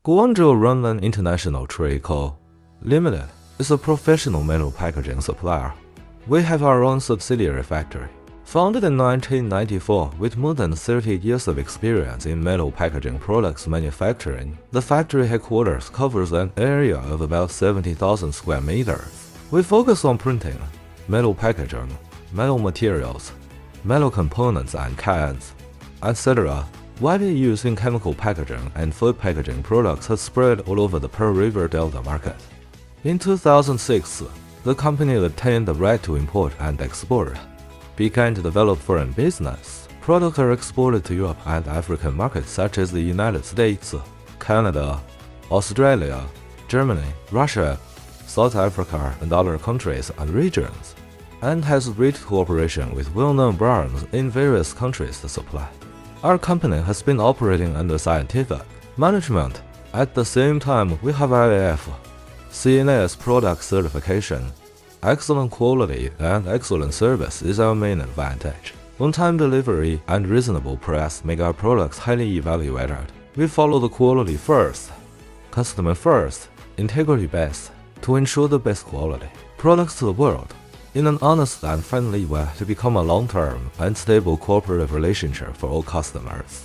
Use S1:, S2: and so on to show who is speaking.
S1: Guangzhou Runlan International Trade Co. Limited is a professional metal packaging supplier. We have our own subsidiary factory. Founded in 1994 with more than 30 years of experience in metal packaging products manufacturing, the factory headquarters covers an area of about 70,000 square meters. We focus on printing, metal packaging, metal materials, metal components and cans, etc. Widely used in chemical packaging and food packaging products has spread all over the Pearl River Delta market. In 2006, the company obtained the right to import and export, began to develop foreign business. Products are exported to Europe and African markets such as the United States, Canada, Australia, Germany, Russia, South Africa, and other countries and regions, and has rich cooperation with well-known brands in various countries to supply. Our company has been operating under scientific management. At the same time, we have IAF, CNAS product certification. Excellent quality and excellent service is our main advantage. On-time delivery and reasonable price make our products highly evaluated. We follow the quality first, customer first, integrity best, to ensure the best quality products to the world in an honest and friendly way to become a long-term and stable cooperative relationship for all customers.